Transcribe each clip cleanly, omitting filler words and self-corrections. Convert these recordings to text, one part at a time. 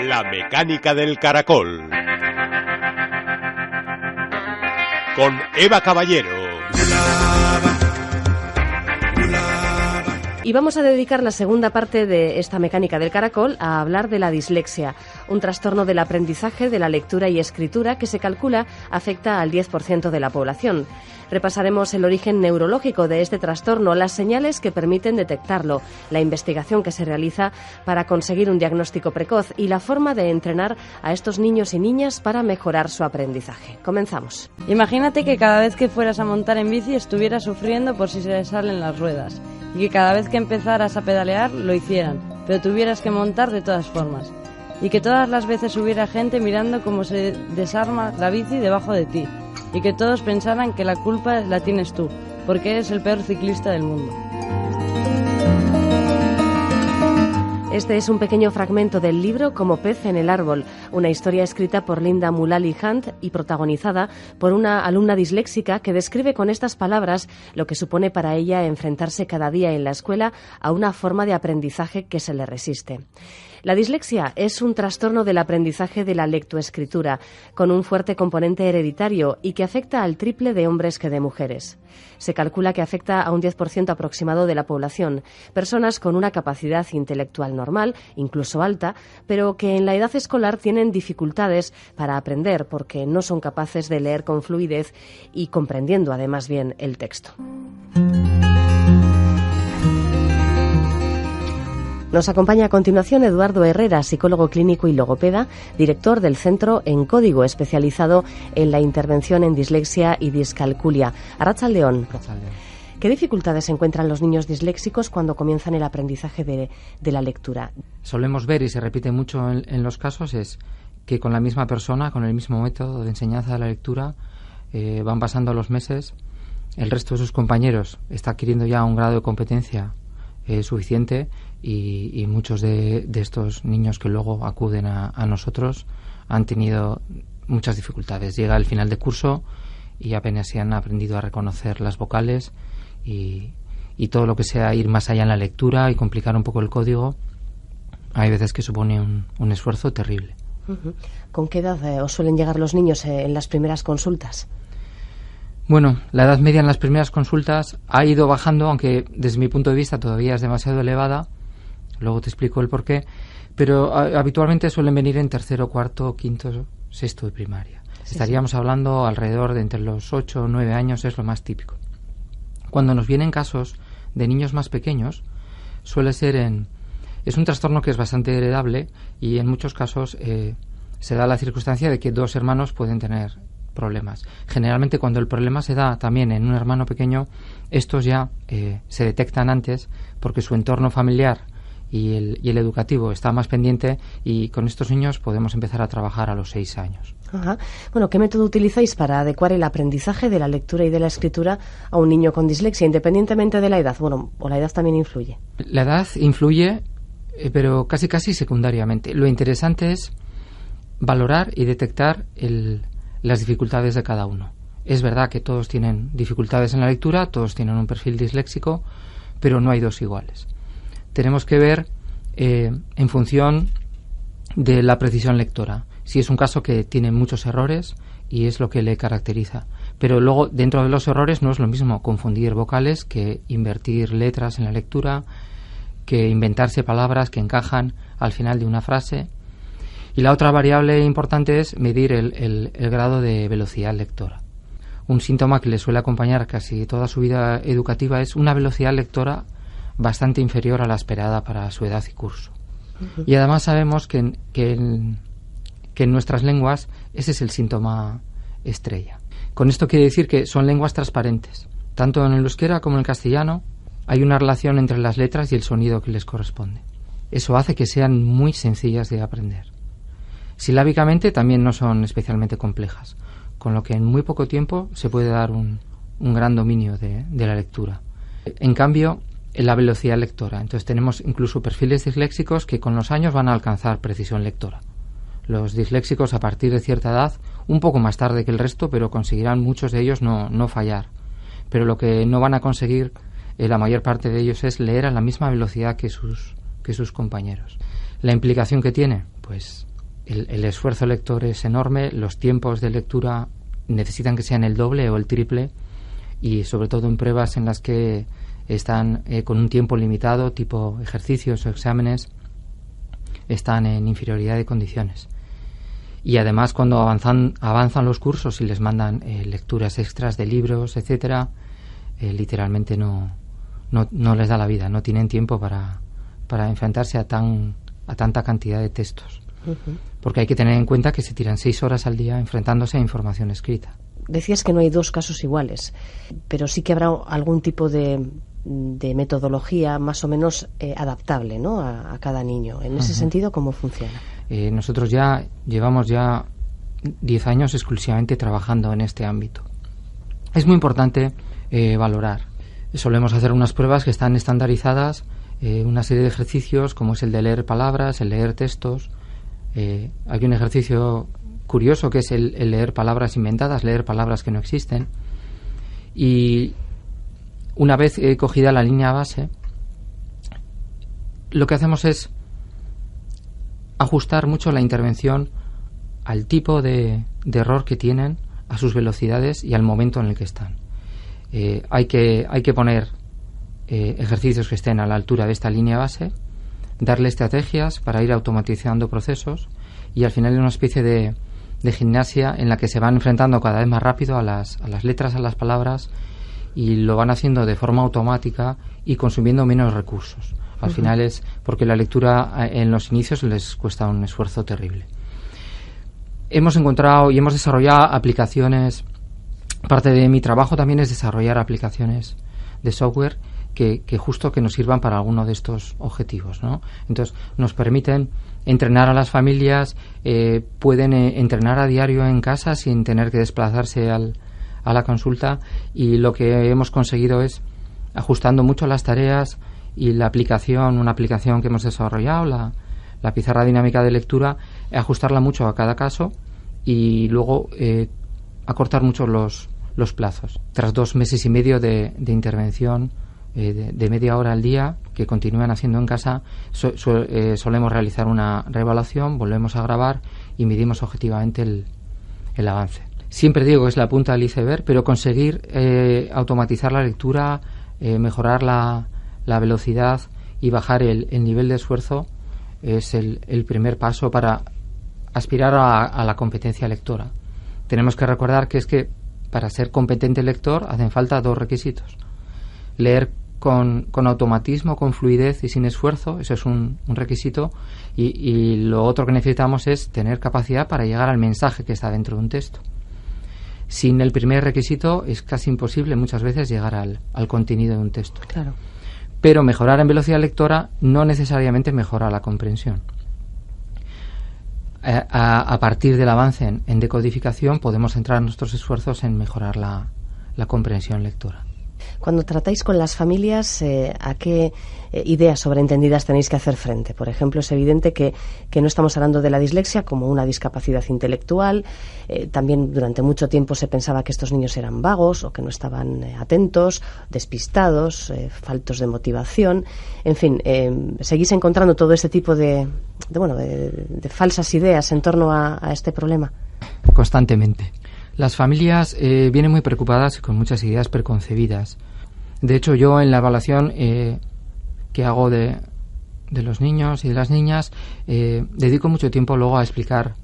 La mecánica del caracol. Con Eva Caballero. Y vamos a dedicar la segunda parte de esta mecánica del caracol a hablar de la dislexia, un trastorno del aprendizaje de la lectura y escritura que se calcula afecta al 10% de la población. Repasaremos el origen neurológico de este trastorno, las señales que permiten detectarlo, la investigación que se realiza para conseguir un diagnóstico precoz y la forma de entrenar a estos niños y niñas para mejorar su aprendizaje. Comenzamos. Imagínate que cada vez que fueras a montar en bici estuvieras sufriendo por si se le salen las ruedas y que cada vez que empezaras a pedalear lo hicieran, pero tuvieras que montar de todas formas y que todas las veces hubiera gente mirando cómo se desarma la bici debajo de ti y que todos pensaran que la culpa la tienes tú, porque eres el peor ciclista del mundo. Este es un pequeño fragmento del libro Como pez en el árbol, una historia escrita por Linda Mullally Hunt y protagonizada por una alumna disléxica que describe con estas palabras lo que supone para ella enfrentarse cada día en la escuela a una forma de aprendizaje que se le resiste. La dislexia es un trastorno del aprendizaje de la lectoescritura, con un fuerte componente hereditario y que afecta al triple de hombres que de mujeres. Se calcula que afecta a un 10% aproximado de la población, personas con una capacidad intelectual normal, incluso alta, pero que en la edad escolar tienen dificultades para aprender porque no son capaces de leer con fluidez y comprendiendo además bien el texto. Nos acompaña a continuación Eduardo Herrera, psicólogo clínico y logopeda, director del Centro en Código, especializado en la intervención en dislexia y discalculia. Arratsaldeon. ¿Qué dificultades encuentran los niños disléxicos cuando comienzan el aprendizaje de la lectura? Solemos ver, y se repite mucho en los casos, es que con la misma persona, con el mismo método de enseñanza de la lectura, van pasando los meses, el resto de sus compañeros está adquiriendo ya un grado de competencia suficiente y muchos de estos niños que luego acuden a nosotros han tenido muchas dificultades. Llega el final de curso y apenas se han aprendido a reconocer las vocales y todo lo que sea ir más allá en la lectura y complicar un poco el código, hay veces que supone un esfuerzo terrible. ¿Con qué edad os suelen llegar los niños en las primeras consultas? Bueno, la edad media en las primeras consultas ha ido bajando, aunque desde mi punto de vista todavía es demasiado elevada. Luego te explico el porqué. Pero habitualmente suelen venir en tercero, cuarto, quinto, sexto de primaria. Estaríamos hablando alrededor de entre los 8 o 9 años, es lo más típico. Cuando nos vienen casos de niños más pequeños, suele ser es un trastorno que es bastante heredable y en muchos casos se da la circunstancia de que dos hermanos pueden tener problemas. Generalmente cuando el problema se da también en un hermano pequeño, estos ya se detectan antes porque su entorno familiar y el educativo está más pendiente y con estos niños podemos empezar a trabajar a los 6 años. Ajá. Bueno, ¿qué método utilizáis para adecuar el aprendizaje de la lectura y de la escritura a un niño con dislexia, independientemente de la edad? Bueno, o la edad también influye. La edad influye, pero casi secundariamente. Lo interesante es valorar y detectar las dificultades de cada uno. Es verdad que todos tienen dificultades en la lectura, todos tienen un perfil disléxico, pero no hay dos iguales. Tenemos que ver en función de la precisión lectora. Si es un caso que tiene muchos errores y es lo que le caracteriza. Pero luego, dentro de los errores, no es lo mismo confundir vocales que invertir letras en la lectura, que inventarse palabras que encajan al final de una frase. Y la otra variable importante es medir el grado de velocidad lectora. Un síntoma que le suele acompañar casi toda su vida educativa es una velocidad lectora bastante inferior a la esperada para su edad y curso. Y además sabemos que en nuestras lenguas ese es el síntoma estrella. Con esto quiere decir que son lenguas transparentes. Tanto en el euskera como en el castellano hay una relación entre las letras y el sonido que les corresponde. Eso hace que sean muy sencillas de aprender. Silábicamente también no son especialmente complejas, con lo que en muy poco tiempo se puede dar un gran dominio de la lectura. En cambio, en la velocidad lectora. Entonces tenemos incluso perfiles disléxicos que con los años van a alcanzar precisión lectora. Los disléxicos a partir de cierta edad, un poco más tarde que el resto, pero conseguirán muchos de ellos no fallar. Pero lo que no van a conseguir la mayor parte de ellos es leer a la misma velocidad que sus compañeros. La implicación que tiene, pues el esfuerzo lector es enorme, los tiempos de lectura necesitan que sean el doble o el triple, y sobre todo en pruebas en las que están con un tiempo limitado, tipo ejercicios o exámenes, están en inferioridad de condiciones. Y además, cuando avanzan los cursos y les mandan lecturas extras de libros, etcétera, literalmente no les da la vida, no tienen tiempo para enfrentarse a tanta cantidad de textos. Uh-huh. Porque hay que tener en cuenta que se tiran 6 horas al día enfrentándose a información escrita. Decías que no hay 2 casos iguales, pero sí que habrá algún tipo de metodología más o menos adaptable, ¿no?, a cada niño. En ese sentido, ¿cómo funciona? Nosotros llevamos 10 años exclusivamente trabajando en este ámbito. Es muy importante valorar. Solemos hacer unas pruebas que están estandarizadas, una serie de ejercicios como es el de leer palabras, el leer textos. Hay un ejercicio curioso que es el leer palabras inventadas, leer palabras que no existen. Y una vez cogida la línea base, lo que hacemos es ajustar mucho la intervención al tipo de error que tienen, a sus velocidades y al momento en el que están. Hay que poner ejercicios que estén a la altura de esta línea base, darle estrategias para ir automatizando procesos, y al final hay una especie de gimnasia en la que se van enfrentando cada vez más rápido a las letras, a las palabras, y lo van haciendo de forma automática y consumiendo menos recursos. Al final es porque la lectura en los inicios les cuesta un esfuerzo terrible. Hemos encontrado y hemos desarrollado aplicaciones. Parte de mi trabajo también es desarrollar aplicaciones de software que justo que nos sirvan para alguno de estos objetivos, ¿no? Entonces nos permiten entrenar a las familias, pueden entrenar a diario en casa sin tener que desplazarse a la consulta, y lo que hemos conseguido es, ajustando mucho las tareas y la aplicación, una aplicación que hemos desarrollado, la pizarra dinámica de lectura, ajustarla mucho a cada caso y luego acortar mucho los plazos. Tras 2 meses y medio de intervención de media hora al día que continúan haciendo en casa, solemos realizar una reevaluación, volvemos a grabar y medimos objetivamente el avance. Siempre digo que es la punta del iceberg, pero conseguir automatizar la lectura, mejorar la velocidad y bajar el nivel de esfuerzo es el primer paso para aspirar a la competencia lectora. Tenemos que recordar que es que para ser competente lector hacen falta 2 requisitos. Leer con automatismo, con fluidez y sin esfuerzo, eso es un requisito, y lo otro que necesitamos es tener capacidad para llegar al mensaje que está dentro de un texto. Sin el primer requisito es casi imposible muchas veces llegar al contenido de un texto. Claro. Pero mejorar en velocidad lectora no necesariamente mejora la comprensión. A partir del avance en decodificación podemos centrar nuestros esfuerzos en mejorar la comprensión lectora. Cuando tratáis con las familias, ¿a qué ideas sobreentendidas tenéis que hacer frente? Por ejemplo, es evidente que no estamos hablando de la dislexia como una discapacidad intelectual. También durante mucho tiempo se pensaba que estos niños eran vagos o que no estaban atentos, despistados, faltos de motivación. En fin, ¿seguís encontrando todo este tipo de falsas ideas en torno a este problema? Constantemente. Las familias vienen muy preocupadas y con muchas ideas preconcebidas. De hecho, yo en la evaluación que hago de los niños y de las niñas, dedico mucho tiempo luego a explicar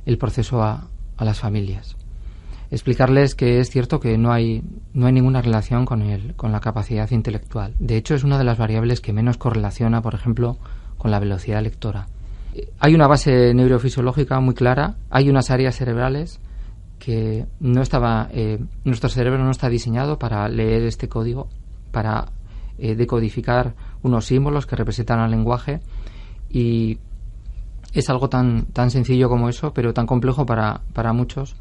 el proceso a las familias. Explicarles que es cierto que no hay ninguna relación con la capacidad intelectual. De hecho, es una de las variables que menos correlaciona, por ejemplo, con la velocidad lectora. Hay una base neurofisiológica muy clara, hay unas áreas cerebrales que nuestro cerebro no está diseñado para leer este código, para decodificar unos símbolos que representan al lenguaje, y es algo tan sencillo como eso, pero tan complejo para muchos,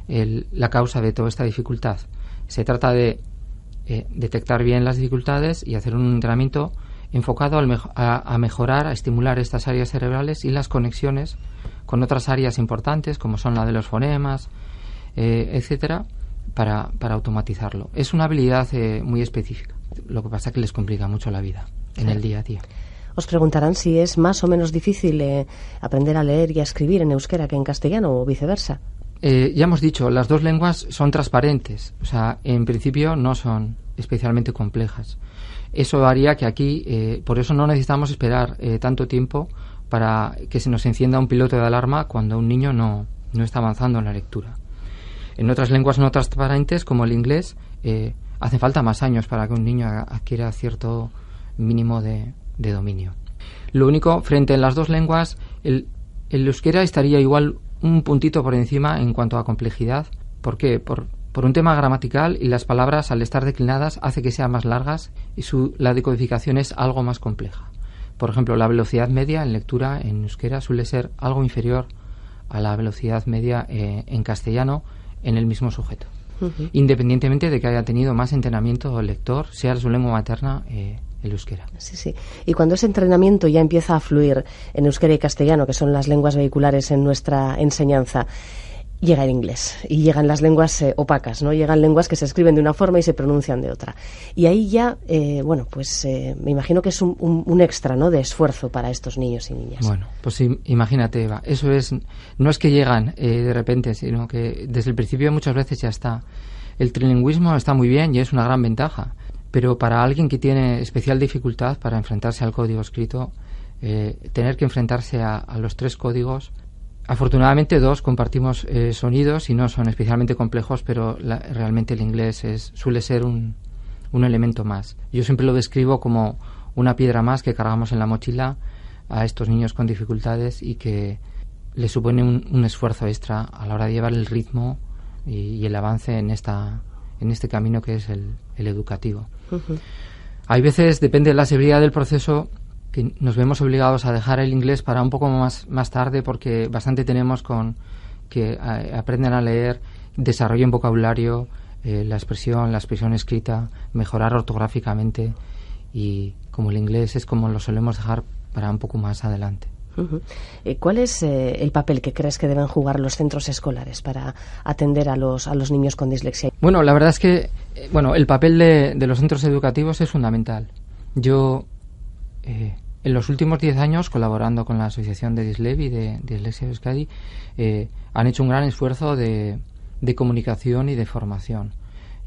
la causa de toda esta dificultad. Se trata de detectar bien las dificultades y hacer un entrenamiento enfocado a mejorar, a estimular estas áreas cerebrales y las conexiones con otras áreas importantes, como son la de los fonemas, etcétera, para automatizarlo. Es una habilidad muy específica. Lo que pasa es que les complica mucho la vida en el día a día. Os preguntarán si es más o menos difícil aprender a leer y a escribir en euskera que en castellano o viceversa. Ya hemos dicho, las dos lenguas son transparentes, o sea, en principio no son especialmente complejas. Eso haría que aquí, por eso no necesitamos esperar tanto tiempo para que se nos encienda un piloto de alarma cuando un niño no está avanzando en la lectura. En otras lenguas no transparentes, como el inglés, hace falta más años para que un niño adquiera cierto mínimo de dominio. Lo único, frente a las dos lenguas, el euskera estaría igual un puntito por encima en cuanto a complejidad. ¿Por qué? Por un tema gramatical, y las palabras, al estar declinadas, hace que sean más largas y la decodificación es algo más compleja. Por ejemplo, la velocidad media en lectura en euskera suele ser algo inferior a la velocidad media en castellano en el mismo sujeto. Independientemente de que haya tenido más entrenamiento el lector, sea su lengua materna el euskera. Sí, sí. Y cuando ese entrenamiento ya empieza a fluir en euskera y castellano, que son las lenguas vehiculares en nuestra enseñanza, llega el inglés y llegan las lenguas opacas, ¿no? Llegan lenguas que se escriben de una forma y se pronuncian de otra. Y ahí ya, me imagino que es un extra, ¿no?, de esfuerzo para estos niños y niñas. Bueno, pues imagínate, Eva, eso no es que llegan de repente, sino que desde el principio muchas veces ya está. El trilingüismo está muy bien y es una gran ventaja, pero para alguien que tiene especial dificultad para enfrentarse al código escrito, tener que enfrentarse a los tres códigos. Afortunadamente dos compartimos sonidos y no son especialmente complejos, pero realmente el inglés suele ser un elemento más. Yo siempre lo describo como una piedra más que cargamos en la mochila a estos niños con dificultades y que les supone un esfuerzo extra a la hora de llevar el ritmo y el avance en este camino que es el educativo. Uh-huh. Hay veces, depende de la severidad del proceso, que nos vemos obligados a dejar el inglés para un poco más tarde, porque bastante tenemos con que aprendan a leer, desarrollen vocabulario, la expresión escrita, mejorar ortográficamente, y como el inglés es como lo solemos dejar para un poco más adelante. Uh-huh. ¿Cuál es el papel que crees que deben jugar los centros escolares para atender a los niños con dislexia? Bueno, la verdad es que el papel de los centros educativos es fundamental. Yo en los últimos 10 años, colaborando con la Asociación de Disleb y de Dislexia Euskadi, han hecho un gran esfuerzo de comunicación y de formación.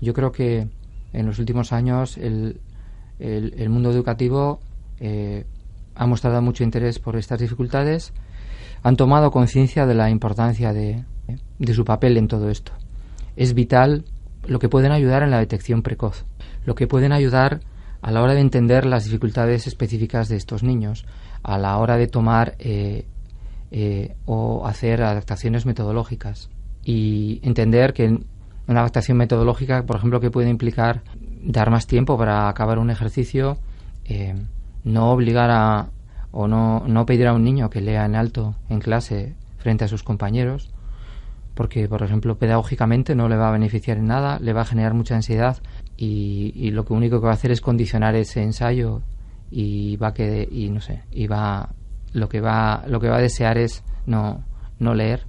Yo creo que en los últimos años el mundo educativo ha mostrado mucho interés por estas dificultades, han tomado conciencia de la importancia de su papel en todo esto. Es vital lo que pueden ayudar en la detección precoz, lo que pueden ayudar a la hora de entender las dificultades específicas de estos niños, a la hora de tomar o hacer adaptaciones metodológicas, y entender que una adaptación metodológica, por ejemplo, que puede implicar dar más tiempo para acabar un ejercicio, no obligar o no pedir a un niño que lea en alto en clase frente a sus compañeros, porque, por ejemplo, pedagógicamente no le va a beneficiar en nada, le va a generar mucha ansiedad, y lo único que va a hacer es condicionar ese ensayo, y lo que va a desear es no leer.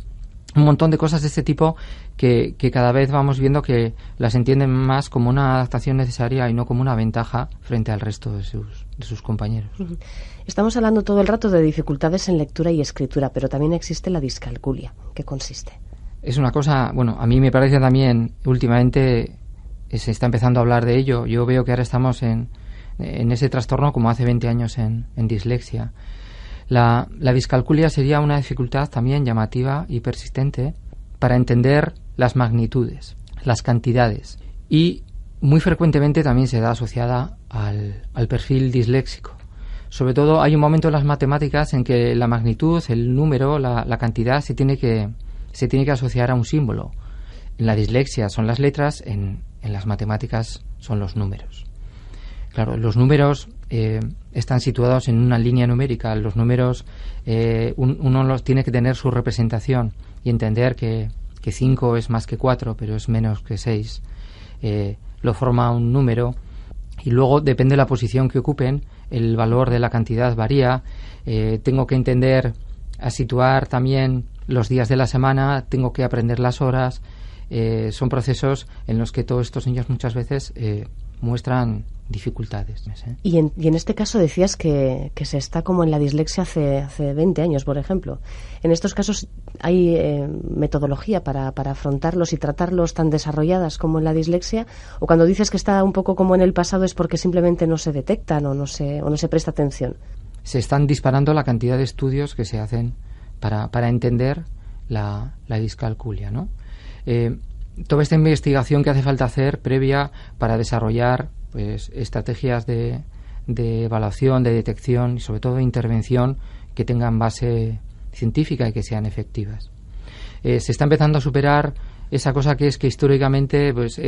Un montón de cosas de este tipo que cada vez vamos viendo que las entienden más como una adaptación necesaria y no como una ventaja frente al resto de sus compañeros. Estamos hablando todo el rato de dificultades en lectura y escritura, pero también existe la discalculia. ¿Qué consiste? Es una cosa, a mí me parece también, últimamente se está empezando a hablar de ello. Yo veo que ahora estamos en ese trastorno como hace 20 años en dislexia. La discalculia sería una dificultad también llamativa y persistente para entender las magnitudes, las cantidades, y muy frecuentemente también se da asociada al perfil disléxico. Sobre todo hay un momento en las matemáticas en que la magnitud, el número, la cantidad se tiene que asociar a un símbolo. En la dislexia son las letras, en las matemáticas son los números. Claro, los números están situados en una línea numérica. Los números, uno los tiene que tener su representación y entender que 5 es más que 4, pero es menos que 6. Lo forma un número, y luego, depende de la posición que ocupen, el valor de la cantidad varía. Tengo que entender a situar también los días de la semana, tengo que aprender las horas. Son procesos en los que todos estos niños muchas veces muestran dificultades. Y en este caso decías que se está como en la dislexia hace 20 años, por ejemplo. En estos casos hay metodología para afrontarlos y tratarlos tan desarrolladas como en la dislexia, o cuando dices que está un poco como en el pasado es porque simplemente no se detectan o no se presta atención. Se están disparando la cantidad de estudios que se hacen para entender la discalculia, ¿no? Toda esta investigación que hace falta hacer previa para desarrollar pues estrategias de evaluación, de detección y sobre todo de intervención que tengan base científica y que sean efectivas. Se está empezando a superar esa cosa que es que históricamente pues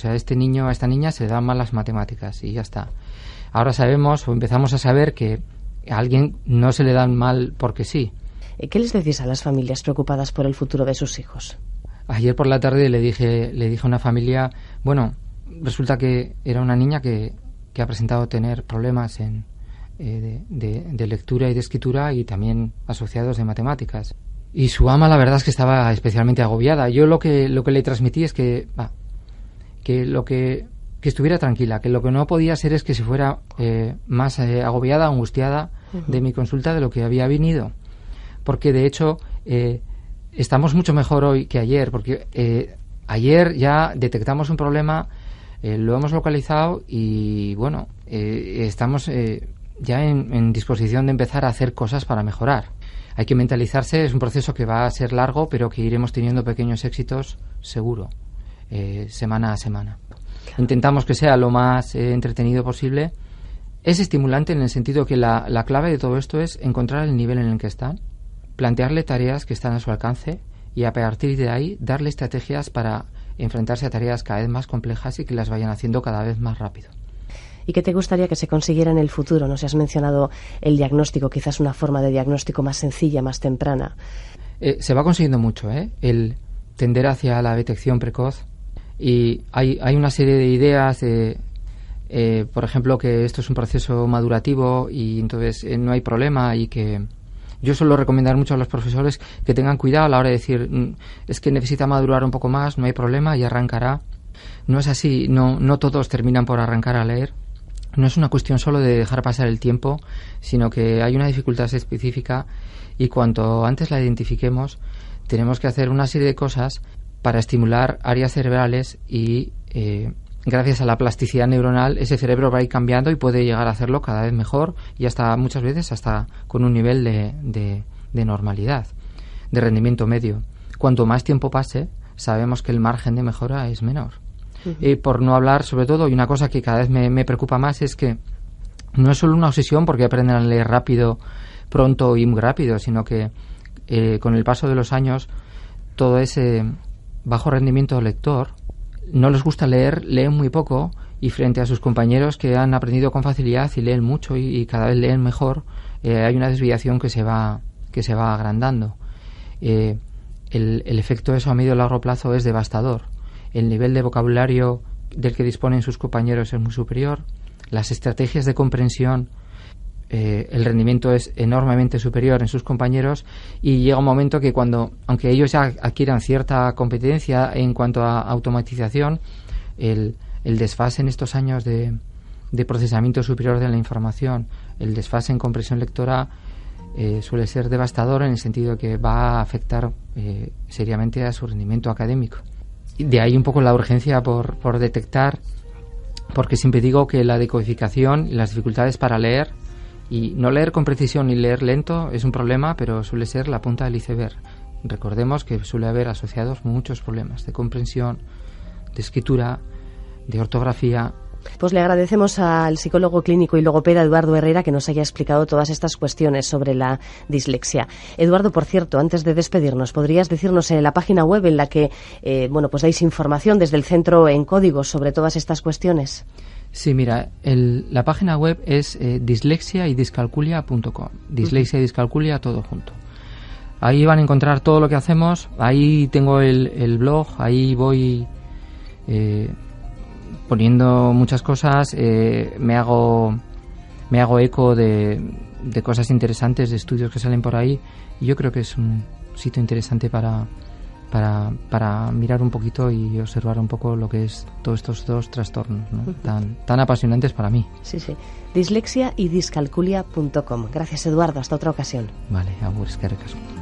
a este niño, a esta niña se le dan mal las matemáticas y ya está. Ahora sabemos o empezamos a saber que a alguien no se le dan mal porque sí. ¿Qué les decís a las familias preocupadas por el futuro de sus hijos? Ayer por la tarde le dije a una familia, bueno, resulta que era una niña que ha presentado tener problemas de lectura y de escritura y también asociados de matemáticas. Y su ama la verdad es que estaba especialmente agobiada. Yo lo que le transmití es que estuviera tranquila, que lo que no podía ser es que se fuera más agobiada, angustiada de mi consulta de lo que había venido. Porque de hecho estamos mucho mejor hoy que ayer, porque ayer ya detectamos un problema, lo hemos localizado y bueno, estamos ya en disposición de empezar a hacer cosas para mejorar. Hay que mentalizarse, es un proceso que va a ser largo, pero que iremos teniendo pequeños éxitos seguro, semana a semana. Intentamos que sea lo más entretenido posible. Es estimulante en el sentido que la clave de todo esto es encontrar el nivel en el que están, plantearle tareas que están a su alcance y a partir de ahí darle estrategias para enfrentarse a tareas cada vez más complejas y que las vayan haciendo cada vez más rápido. ¿Y qué te gustaría que se consiguiera en el futuro? Nos has mencionado el diagnóstico, quizás una forma de diagnóstico más sencilla, más temprana. Se va consiguiendo mucho, el tender hacia la detección precoz. Y hay una serie de ideas, por ejemplo, que esto es un proceso madurativo y entonces no hay problema y que yo suelo recomendar mucho a los profesores que tengan cuidado a la hora de decir es que necesita madurar un poco más, no hay problema y arrancará. No es así, no todos terminan por arrancar a leer. No es una cuestión solo de dejar pasar el tiempo, sino que hay una dificultad específica y cuanto antes la identifiquemos, tenemos que hacer una serie de cosas para estimular áreas cerebrales y gracias a la plasticidad neuronal ese cerebro va a ir cambiando y puede llegar a hacerlo cada vez mejor y hasta muchas veces hasta con un nivel de normalidad, de rendimiento medio. Cuanto más tiempo pase, sabemos que el margen de mejora es menor. Por no hablar, sobre todo, y una cosa que cada vez me preocupa más es que no es solo una obsesión porque aprenden a leer rápido, pronto y muy rápido, sino que con el paso de los años todo ese bajo rendimiento lector no les gusta leer, leen muy poco y frente a sus compañeros que han aprendido con facilidad y leen mucho y cada vez leen mejor, hay una desviación que se va agrandando. El efecto de eso a medio y largo plazo es devastador. El nivel de vocabulario del que disponen sus compañeros es muy superior, las estrategias de comprensión, el rendimiento es enormemente superior en sus compañeros y llega un momento que aunque ellos ya adquieran cierta competencia en cuanto a automatización, el desfase en estos años de procesamiento superior de la información, el desfase en comprensión lectora suele ser devastador en el sentido que va a afectar seriamente a su rendimiento académico. De ahí un poco la urgencia por detectar, porque siempre digo que la decodificación y las dificultades para leer, y no leer con precisión y leer lento es un problema, pero suele ser la punta del iceberg. Recordemos que suele haber asociados muchos problemas de comprensión, de escritura, de ortografía. Pues le agradecemos al psicólogo clínico y logopeda Eduardo Herrera que nos haya explicado todas estas cuestiones sobre la dislexia. Eduardo, por cierto, antes de despedirnos, ¿podrías decirnos en la página web en la que pues dais información desde el centro en código sobre todas estas cuestiones? Sí, mira, la página web es dislexiaydiscalculia.com. Dislexia y discalculia todo junto. Ahí van a encontrar todo lo que hacemos. Ahí tengo el blog, ahí voy poniendo muchas cosas, me hago eco de cosas interesantes, de estudios que salen por ahí, y yo creo que es un sitio interesante para para mirar un poquito y observar un poco lo que es todos estos dos trastornos, ¿no? tan apasionantes para mí. Sí. Dislexia y discalculia.com. Gracias, Eduardo. Hasta otra ocasión. Vale, agur, eskerrik asko.